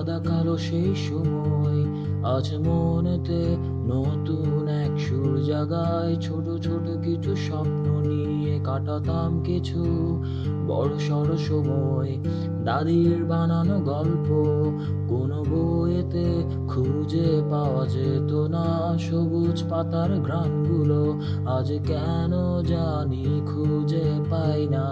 সাদা কালো সেই সময় আজ মনেতে নতুন এক সুর জাগায়। ছোট ছোট কিছু স্বপ্ন নিয়ে কাটাতাম কিছু বড় সড় সময়। দাদির বানানো গল্প কোনো বইয়েতে খুঁজে পাওয়া যেত না। সবুজ পাতার ঘ্রাণগুলো আজ কেন জানি খুঁজে পাই না।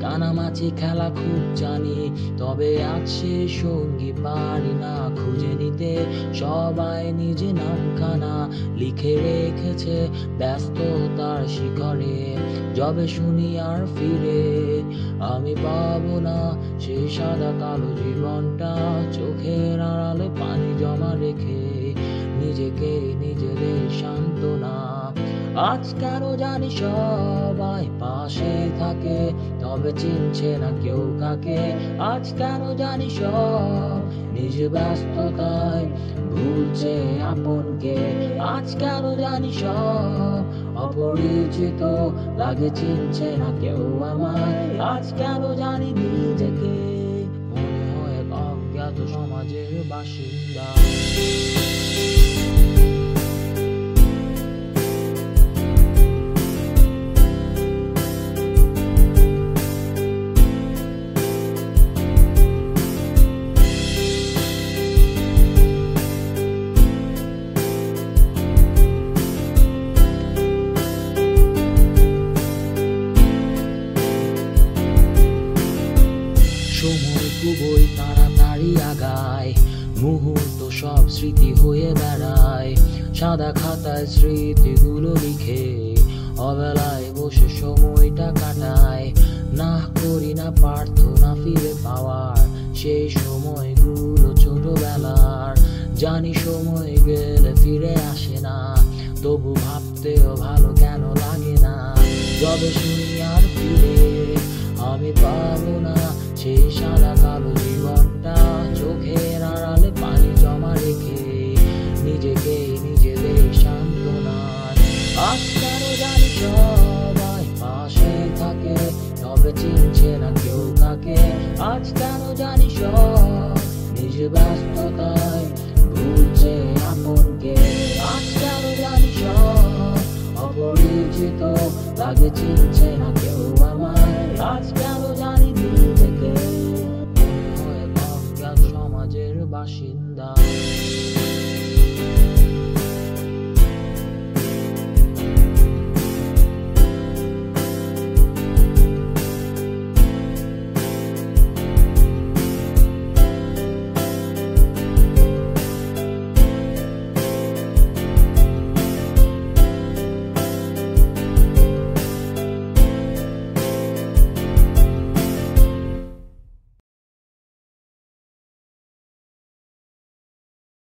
কানামাছি খেলা খুব জানি, তবে আজ সে সঙ্গী পারি না খুঁজে নিতে। সবাই নিজে নামখানা লিখে রেখেছে ব্যস্ততার শিখরে। যবে শুনি আর ফিরে আমি পাবো না সেই সাদা কালো জীবনটা। চোখের আড়ালে পানি জমা রেখে নিজেকে নিজেদের সান্ত্বনা। আজ কেন জানি সবাই পাশে থাকে, তবে চিনছে না কেউ কাকে। আজ কেন জানি সব নিজ ব্যস্ততায় ভুলছে আপনকে। আজ কেন জানি সব অপরিচিত লাগে, চিনছে না কেউ আমায়। আজ কেন জানি নিজেকে মনে হয় অজ্ঞাত সমাজের বাসিন্দা। সময় খুবই তাড়াতাড়ি আগায়, মুহূর্ত সব স্মৃতি হয়ে বেড়ায়। সাদা খাতায় স্মৃতিগুলো লিখে অবেলায় বসে সময়টা কাটায়। না করি না প্রার্থনা ফিরে পাওয়ার সেই সময়গুলো ছোটবেলার। জানি সময় গেলে ফিরে আসে না, তবু ভাবতেও ভালো কেন লাগে না। যবে শুনি